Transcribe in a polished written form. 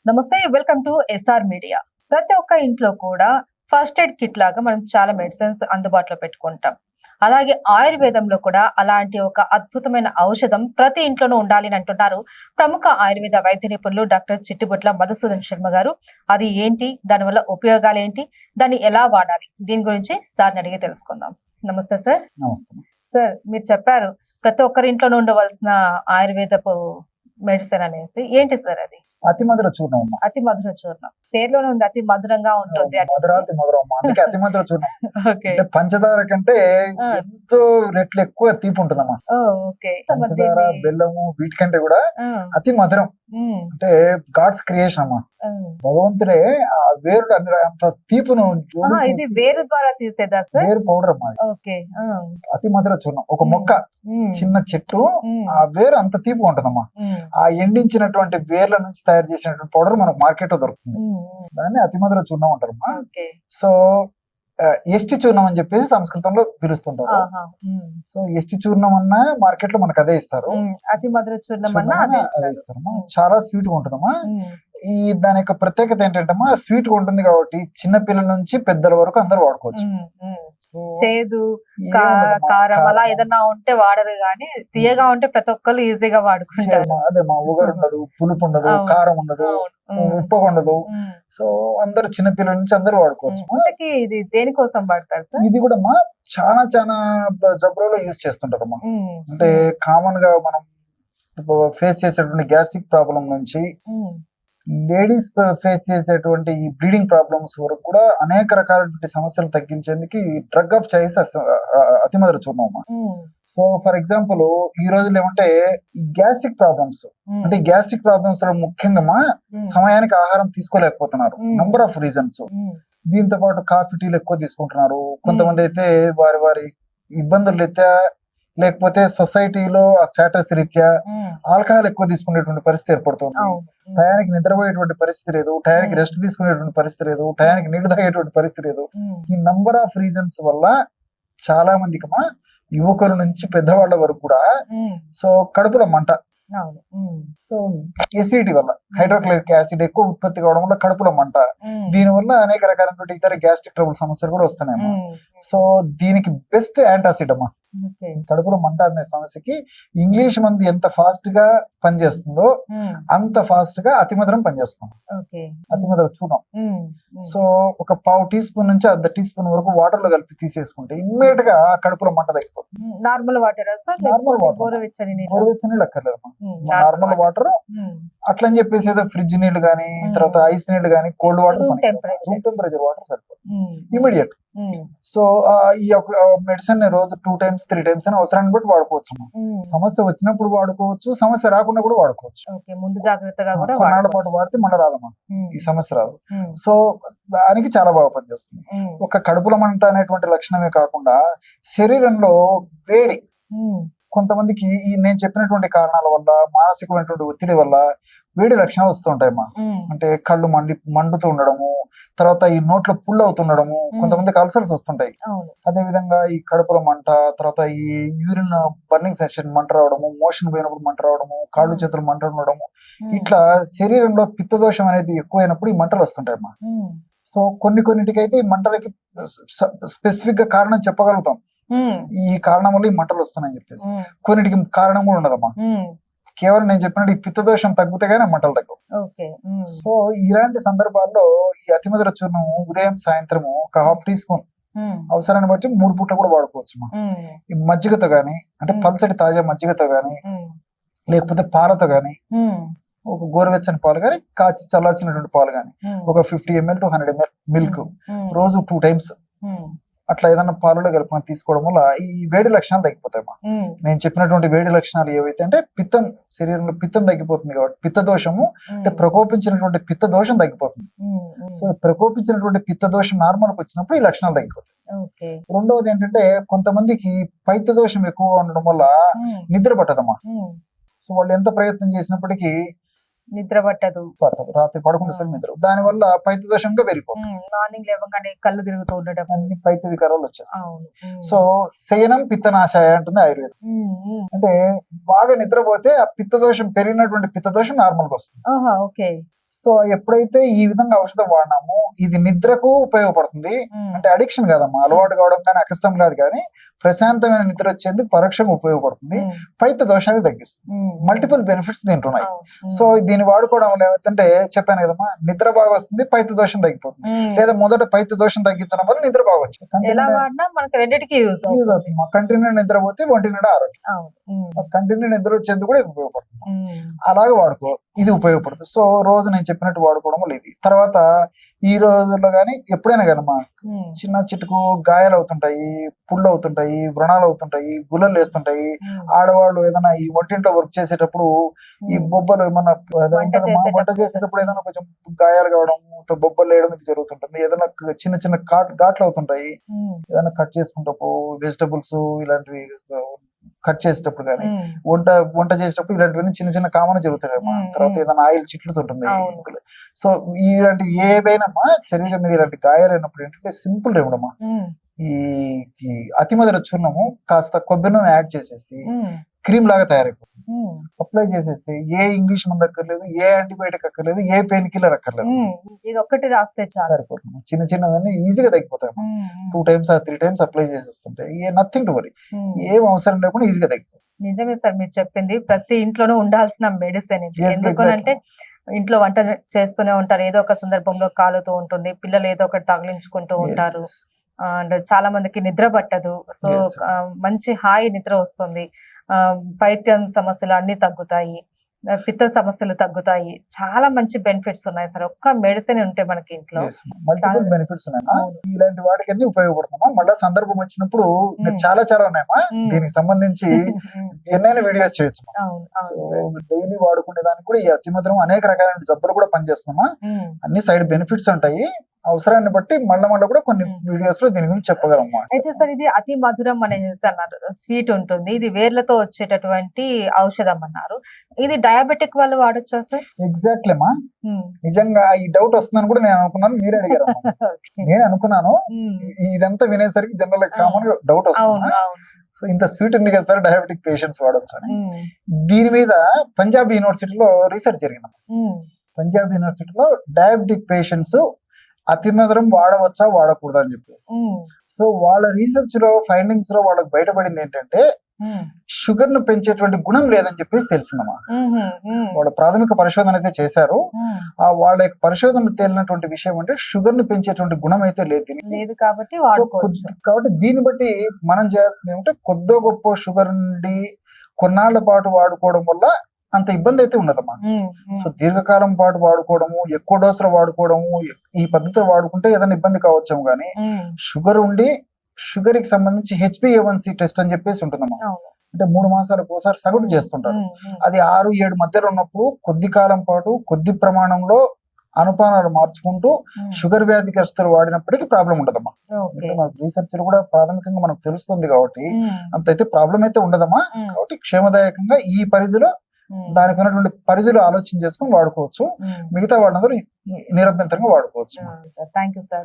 నమస్తే, welcome to SR media. ప్రతి ఒక్క ఇంట్లో కూడా ఫస్ట్ ఎయిడ్ కిట్ లాగా మనం చాలా మెడిసిన్స్ అందుబాటులో పెట్టుకుంటాం. అలాగే ఆయుర్వేదంలో కూడా అలాంటి ఒక అద్భుతమైన ఔషధం ప్రతి ఇంట్లోనూ ఉండాలి అని అంటున్నారు ప్రముఖ ఆయుర్వేద వైద్య నిపుణులు డాక్టర్ చిట్టిబొట్ల మధుసూదన్ శర్మ గారు. అది ఏంటి, దానివల్ల ఉపయోగాలు ఏంటి, దాన్ని ఎలా వాడాలి, దీని గురించి సార్ని అడిగి తెలుసుకుందాం. నమస్తే సార్. నమస్తే. సార్, మీరు చెప్పారు ప్రతి ఒక్కరి ఇంట్లోనూ ఉండవలసిన ఆయుర్వేదపు మెడిసిన్ అనేసి. ఏంటి సార్ అది? అతి మధుర చూర్ణం అమ్మ. అతి మధుర చూర్ణం పేర్లోనే ఉంది, అతి మధురంగా ఉంటుంది అనేసి. మధురాతి మధురం అమ్మ, అందుకే అతి మధుర చూర్ణం. ఓకే. అంటే పంచదార కంటే ఆ. ఎంతో రెట్లు ఎక్కువ తీపి ఉంటుందమ్మా. ఓ, ఓకే. పంచదార, బెల్లము వీటికంటే కూడా ఆ, అతి మధురం. ఉమ్, అంటే గాడ్స్ క్రియేషన్ అమ్మా. ఉమ్. భగవంతుడే ఆ వేరుడు అంత తీపును ఆహా, ఇది వేరు ద్వారా తీసేదా సార్? వేరు పౌడర్ అమ్మా. ఓకే. ఆ, అతి మధుర చూర్ణం ఒక మొక్క, ఉమ్, చిన్న చెట్టు, ఉమ్, ఆ వేరు అంత తీపి ఉంటుందమ్మా. ఉమ్, ఆ ఎండించినటువంటి వేర్ల నుంచి తయారు చేసినటువంటి పౌడర్ మనకు మార్కెట్ లో దొరుకుతుంది. ఉమ్, దాన్ని అతి మధుర చూర్ణం అంటారమ్మా. ఓకే. సో ఎస్టి చూర్ణం అని చెప్పేసి సంస్కృతంలో పిలుస్తుంటారు. ఆహా, ఉమ్, సో ఎస్టి చూర్ణం అన్న మార్కెట్ లో మనకు అదే ఇస్తారు. ఉమ్. అతి మధుర చూర్ణం అన్నా చూర్ణం అదే అదే ఇస్తారు. ఇస్తారమ్మా. చాలా స్వీట్ గా ఉంటుందమ్మా. ఉమ్, ఈ దాని యొక్క ప్రత్యేకత ఏంటంటే స్వీట్ గా ఉంటుంది కాబట్టి చిన్న పిల్లల నుంచి పెద్దల వరకు అందరూ వాడుకోవచ్చు. ఉమ్, ఉమ్. సో చేదు, ఏముండదమ్మా, కారం అలా కారం, ఏదన్నా ఉంటే వాడరు, గానీ తీయగా ఉంటే ప్రతి ఒక్కరు ఈజీగా వాడుకుంటారు. అదే మా ఉగరు ఉండదు, పులుపు ఉండదు, అవును. కారం ఉండదు, అవును. ఉమ్, ఉప్పు ఉండదు. ఉమ్. సో అందరు చిన్న పిల్లల నుంచి అందరూ వాడుకోవచ్చు. ఇంతకీ ఇది దేనికోసం వాడతారు సార్? ఇది కూడా చాలా చాలా జబ్బులలో యూజ్ చేస్తుంటారమ్మా. ఉమ్, అంటే కామన్ గా మనం ఫేస్ చేసేటువంటి గ్యాస్ట్రిక్ ప్రాబ్లం నుంచి ఉమ్, లేడీస్ ఫేస్ చేసేటువంటి ఈ బ్లీడింగ్ ప్రాబ్లమ్స్ వరకు కూడా అనేక రకాలైన సమస్యలు తగ్గించేందుకు ఈ డ్రగ్ ఆఫ్ చాయిస్ అతి మధుర చూర్ణం అమ్మా. ఉమ్, సో ఫర్ ఎగ్జాంపుల్ ఈ రోజుల్లో ఏమంటే ఈ గ్యాస్ట్రిక్ ప్రాబ్లమ్స్, ఉమ్, అంటే గ్యాస్ట్రిక్ ప్రాబ్లమ్స్ లో ముఖ్యంగా ఉమ్, సమయానికి ఆహారం తీసుకోలేకపోతున్నారు. Mm. Number of reasons. ఉమ్, దీంతో పాటు కాఫీ టీలు ఎక్కువ తీసుకుంటున్నారు. కొంతమంది అయితే వారి వారి ఇబ్బందుల రీత్యా, లేకపోతే సొసైటీలో ఆ స్టేటస్ రీత్యా ఉమ్. ఆల్కహాల్ ఎక్కువ తీసుకునేటువంటి పరిస్థితి ఏర్పడుతుంది. అవును. ఉమ్, టయానికి నిద్రపోయేటువంటి పరిస్థితి లేదు, టయానికి రెస్ట్ తీసుకునేటువంటి పరిస్థితి లేదు, టయానికి నీళ్లు తాగేటువంటి పరిస్థితి లేదు. ఉమ్, ఈ నంబర్ ఆఫ్ రీజన్స్ వల్ల చాలా మందికి యువకుల నుంచి పెద్దవాళ్ళ వరకు కూడా ఉమ్. సో కడుపులో మంట, అవును. ఉమ్, సో ఎసిడిటీ వల్ల హైడ్రోక్లోరిక్ యాసిడ్ ఎక్కువ ఉత్పత్తి కావడం వల్ల కడుపులో మంట. ఉమ్, దీని వల్ల అనేక రకాలైనటువంటి ఇతర గ్యాస్ట్రిక్ ట్రబుల్ సమస్యలు కూడా వస్తున్నాయి. ఉమ్. సో దీనికి బెస్ట్ యాంటాసిడ్ అమ్మా. ఓకే. కడుపులో మంట అనే సమస్యకి ఇంగ్లీష్ మందు ఎంత ఫాస్ట్ గా పనిచేస్తుందో ఉమ్, అంత ఫాస్ట్ గా అతి మధురం పనిచేస్తుంది. ఓకే. అతి మధుర చూర్ణం. ఉమ్, ఉమ్. సో ఒక పావు టీ స్పూన్ నుంచి అర్ధ టీ స్పూన్ వరకు వాటర్ లో కలిపి తీసేసుకుంటే ఇమ్మీడియట్ గా కడుపులో మంట తగ్గిపోతుంది. ఉమ్, నార్మల్ వాటర్ సార్? నార్మల్ లేకపోతే వాటర్. గోరువెచ్చని నీళ్ళు? గోరువెచ్చని నీళ్ళు అక్కర్లేదమ్మా. ఉమ్, నార్మల్ వాటర్. ఉమ్, అట్లా అని చెప్పేసి ఏదో ఫ్రిడ్జ్ నీళ్లు గానీ, తర్వాత ఐస్ నీళ్లు గానీ, cold water, Room temperature. Room temperature water సరిపోతుంది ఉమ్, ఇమీడియట్. ఉమ్, సో ఈ యొక్క మెడిసిన్ రోజు 2 times 3 times అని అవసరాన్ని బట్టి వాడుకోవచ్చు. ఉమ్. సమస్య వచ్చినప్పుడు వాడుకోవచ్చు, సమస్య రాకుండా కూడా వాడుకోవచ్చు. ఓకే, ముందు జాగ్రత్తగా కూడా కొన్నాళ్ళ వాడుకోవాలి. పాటు వాడితే మళ్ళీ రాదమ్మా, ఉమ్, ఈ సమస్య రాదు. ఉమ్, సో దానికి చాలా బాగా పనిచేస్తుంది. ఉమ్, ఒక కడుపుల మంట అనేటువంటి లక్షణమే కాకుండా శరీరంలో వేడి, ఉమ్, కొంతమందికి ఈ నేను చెప్పినటువంటి కారణాల వల్ల, మానసికమైనటువంటి ఒత్తిడి వల్ల వేడి లక్షణాలు వస్తుంటాయమ్మా. ఉమ్, అంటే కళ్ళు మండుతూ ఉండడము, తర్వాత ఈ నోట్లో పుళ్ళు అవుతుండడము, కొంతమందికి అల్సర్స్ వస్తుంటాయి. అవును. అదే విధంగా ఈ కడుపుల మంట, తర్వాత ఈ యూరిన్ బర్నింగ్ సెన్సేషన్ మంట రావడము, మోషన్ పోయినప్పుడు మంట రావడము, కాళ్ళు చేతులు మంట ఉండడము, ఉమ్, ఇట్లా శరీరంలో పిత్తదోషం అనేది ఎక్కువైనప్పుడు ఈ మంటలు వస్తుంటాయమ్మా. ఉమ్, సో కొన్నిటికైతే ఈ మంటలకి స్పెసిఫిక్ గా కారణం చెప్పగలుగుతాం, ఉమ్, ఈ కారణం వల్ల ఈ మంటలు వస్తున్నాయని చెప్పేసి. ఉమ్, కొన్నిటికి కారణం కూడా ఉండదమ్మా. ఉమ్. కేవలం నేను చెప్పినట్టు ఈ పిత్తదోషం తగ్గితే గానీ ఆ మంటలు తగ్గవు. ఓకే. ఉమ్, సో ఇలాంటి సందర్భాల్లో ఈ అతిమధుర చూర్ణం ఉదయం సాయంత్రము ఒక హాఫ్ టీ స్పూన్, ఉమ్, అవసరాన్ని బట్టి 3 పూట్ల కూడా వాడుకోవచ్చు. ఉమ్, ఈ మజ్జిగతో గానీ, అంటే పల్చటి తాజా మజ్జిగతో గానీ, ఉమ్, లేకపోతే పాలతో గానీ, ఉమ్, ఒక గోరువెచ్చని పాలు గానీ, కాచి చల్లార్చినటువంటి పాలు గానీ, ఉమ్, ఒక 50 ml to 100 ml మిల్క్ ఉమ్, రోజు 2 times ఉమ్, అట్లా ఏదైనా పాలలో కలుపుకొని తీసుకోవడం వల్ల ఈ వేడి లక్షణాలు తగ్గిపోతాయమ్మా. ఉమ్, నేను చెప్పినటువంటి వేడి లక్షణాలు ఏవైతే అంటే పిత్తం, శరీరంలో పిత్తం తగ్గిపోతుంది కాబట్టి పిత్త దోషము, అంటే ప్రకోపించినటువంటి పిత్త దోషం తగ్గిపోతుంది. ఉమ్, ఉమ్. సో ప్రకోపించినటువంటి పిత్త దోషం నార్మల్కి వచ్చినప్పుడు ఈ లక్షణాలు తగ్గిపోతాయి. ఓకే. రెండవది ఏంటంటే కొంతమందికి పైత్య దోషం ఎక్కువగా ఉండడం వల్ల ఉమ్, నిద్ర పట్టదమ్మా. ఉమ్. సో వాళ్ళు ఎంత ప్రయత్నం చేసినప్పటికీ నిద్ర పట్టదు. పట్టదు, రాత్రి పడకుండా సరే నిద్ర. దాని వల్ల పైత్య దోషంగా పెరిగిపోతుంది, మార్నింగ్ లేవగానే కళ్ళు తిరుగుతూ ఉండడం. అన్ని పైత్య వికారాలు వచ్చేస్తాయి. అవును. ఉమ్, సో శయనం పిత్తనాశాయ అంటుంది ఆయుర్వేదం. ఉమ్, ఉమ్. అంటే బాగా నిద్రపోతే ఆ పిత్త దోషం పెరిగినటువంటి పిత్త దోషం నార్మల్ గా వస్తుంది. ఆహా, ఓకే. సో ఎప్పుడైతే ఈ విధంగా ఔషధం వాడినామో ఇది నిద్రకు ఉపయోగపడుతుంది. అంటే అడిక్షన్ కాదమ్మా, అలవాటు కావడం కానీ అకష్టం కాదు, కానీ ప్రశాంతమైన నిద్ర వచ్చేందుకు పరోక్షంగా ఉపయోగపడుతుంది. పైత్య దోషాన్ని తగ్గిస్తుంది. మల్టిపుల్ బెనిఫిట్స్ దీంట్లో ఉన్నాయి. సో దీన్ని వాడుకోవడం వల్ల ఏమవుతుంటే చెప్పాను కదమ్మా, నిద్ర బాగా వస్తుంది, పైత్య దోషం తగ్గిపోతుంది. లేదా మొదట పైత్య దోషం తగ్గించడం వల్ల నిద్ర బాగా వచ్చింది. ఎలా వాడినా మనకి రెండింటికి యూజ్ యూజ్ అవుతుంది. కంటిన్యూ నిద్ర పోతే ఒంటి నిండా ఆరోగ్యం, కంటిన్యూ నిద్ర వచ్చేందుకు కూడా ఉపయోగపడుతుంది. అలాగే వాడుకో, ఇది ఉపయోగపడుతుంది. సో రోజు నేను చెప్పినట్టు వాడుకోవడం వల్ల ఇది. తర్వాత ఈ రోజుల్లో గానీ ఎప్పుడైనా కదమ్మా చిన్న చిటుకు గాయాలు అవుతుంటాయి, పుళ్ళు అవుతుంటాయి, వ్రణాలు అవుతుంటాయి, గుల్లలు వేస్తుంటాయి. ఆడవాళ్ళు ఏదైనా ఈ వంటింట్లో వర్క్ చేసేటప్పుడు ఈ బొబ్బలు ఏమన్నా వంట చేసేటప్పుడు ఏదైనా కొంచెం గాయాలు కావడం, బొబ్బలు వేయడం ఇది జరుగుతుంటుంది. ఏదైనా చిన్న చిన్న ఘాట్లు అవుతుంటాయి. ఏదైనా కట్ చేసుకుంటప్పుడు వెజిటబుల్స్ ఇలాంటివి కట్ చేసేటప్పుడు కానీ వంట చేసేటప్పుడు ఇలాంటివన్నీ చిన్న చిన్న కామన్ జరుగుతాయి. తర్వాత ఏదైనా ఆయిల్ చిట్లుతుంటుంది. సో ఇలాంటి ఏవైనా శరీరం మీద ఇలాంటి గాయాలు అయినప్పుడు ఏంటంటే సింపుల్ రెమెడమ్మా, ఈ అతిమధుర చూర్ణము కాస్త కొబ్బరి నూనె యాడ్ చేసేసి క్రీమ్ లాగా తయారైపోతుంది. అప్లై చేసేస్తే ఏ ఇంగ్లీష్ మందు అక్కర్లేదు, ఏ యాంటీబయాటిక్ అక్కర్లేదు, ఏ పెయిన్ కిల్లర్ అక్కర్లేదు. ఇది ఒక్కటి రాస్తే సరిపోతుంది. చిన్న చిన్నవన్నీ ఈజీగా తగ్గిపోతాయి. 2 times or 3 times అప్లై చేసేస్తుంటాయి. నథింగ్ టు వరీ, ఏం అవసరం లేకుండా ఈజీగా తగ్గిపోతుంది. నిజమే సార్, మీరు చెప్పింది ప్రతి ఇంట్లోనూ ఉండాల్సిన మెడిసిన్ ఇది. ఎందుకంటే ఇంట్లో వంట చేస్తూనే ఉంటారు, ఏదో ఒక సందర్భంలో కాలుతూ ఉంటుంది, పిల్లలు ఏదో ఒకటి తగిలించుకుంటూ ఉంటారు, అండ్ చాలా మందికి నిద్ర పట్టదు. సో మంచి హాయి నిద్ర వస్తుంది, పైత్యం సమస్యలు అన్ని తగ్గుతాయి, పిత్త సమస్యలు తగ్గుతాయి. చాలా మంచి బెనిఫిట్స్ ఉన్నాయి సార్ ఒక్క మెడిసిన్ ఉంటే మనకి ఇంట్లో. మల్టిపుల్ బెనిఫిట్స్ ఉన్నాయా, ఇలాంటి వాటికి అన్ని ఉపయోగపడుతున్నామా. మళ్ళీ సందర్భం వచ్చినప్పుడు చాలా చాలా ఉన్నాయమ్మా, దీనికి సంబంధించి ఎన్నైనా వీడియోస్ చేయొచ్చు. డైలీ వాడుకునే దానికి కూడా ఈ అతిమధురం అనేక రకాలైన జబ్బులు కూడా పనిచేస్తున్నామా. అన్ని సైడ్ బెనిఫిట్స్ ఉంటాయి. అవసరాన్ని బట్టి మళ్ళీ కూడా కొన్ని వీడియోస్ లో దీని గురించి చెప్పగలమ్మా. అయితే సార్ ఇది అతి మధురం అనేసి అన్నారు, స్వీట్ ఉంటుంది, ఇది వేర్లతో వచ్చేటటువంటి ఔషధం అన్నారు. ఇది డయాబెటిక్ వాళ్ళు వాడొచ్చా సార్? ఎగ్జాక్ట్లీ అమ్మా, నిజంగా ఈ డౌట్ వస్తుందని కూడా నేను అనుకున్నాను, మీరే అడిగారు. నేను అనుకున్నాను ఇదంతా వినేసరికి జనరల్ కామన్ గా డౌట్ వస్తుంది. సో ఇంత స్వీట్ ఉంది కదా సార్, డయాబెటిక్ పేషెంట్స్ వాడొచ్చు అని. దీని మీద పంజాబ్ యూనివర్సిటీలో రీసెర్చ్ జరిగింది. పంజాబ్ యూనివర్సిటీలో డయాబెటిక్ పేషెంట్స్ అతిమధురం వాడవచ్చా వాడకూడదా అని చెప్పేసి. సో వాళ్ళ రీసెర్చ్ లో ఫైండింగ్స్ లో వాళ్ళకి బయటపడింది ఏంటంటే షుగర్ ను పెంచేటువంటి గుణం లేదని చెప్పేసి తెలిసిందమ్మా. వాళ్ళ ప్రాథమిక పరిశోధన అయితే చేశారు. ఆ వాళ్ళ యొక్క పరిశోధనలు తేలినటువంటి విషయం అంటే షుగర్ ను పెంచేటువంటి గుణం అయితే లేదు కాబట్టి దీన్ని బట్టి మనం చేయాల్సింది ఏమంటే కొద్దో గొప్ప షుగర్ నుండి కొన్నాళ్ల పాటు వాడుకోవడం వల్ల అంత ఇబ్బంది అయితే ఉండదమ్మా. సో దీర్ఘకాలం పాటు వాడుకోవడము, ఎక్కువ డోసులు వాడుకోవడము, ఈ పద్ధతిలో వాడుకుంటే ఏదైనా ఇబ్బంది కావచ్చాము. కానీ షుగర్ ఉండి షుగర్ కి సంబంధించి HbA1c టెస్ట్ అని చెప్పేసి ఉంటుందమ్మా. అంటే 3 మాసాలకు ఒకసారి సగటు చేస్తుంటారు. అది 6-7 మధ్యలో ఉన్నప్పుడు కొద్ది కాలం పాటు కొద్ది ప్రమాణంలో అనుపానాలు మార్చుకుంటూ షుగర్ వ్యాధిగ్రస్తులు వాడినప్పటికీ ప్రాబ్లం ఉండదమ్మా. రీసెర్చ్ కూడా ప్రాథమికంగా మనకు తెలుస్తుంది కాబట్టి అంతైతే ప్రాబ్లం అయితే ఉండదమ్మా. కాబట్టి క్షేమదాయకంగా ఈ పరిధిలో దానికి ఉన్నటువంటి పరిధిలో ఆలోచన చేసుకుని వాడుకోవచ్చు. మిగతా వాడినందరూ నిరభ్యంతరంగా వాడుకోవచ్చు. Thank you sir.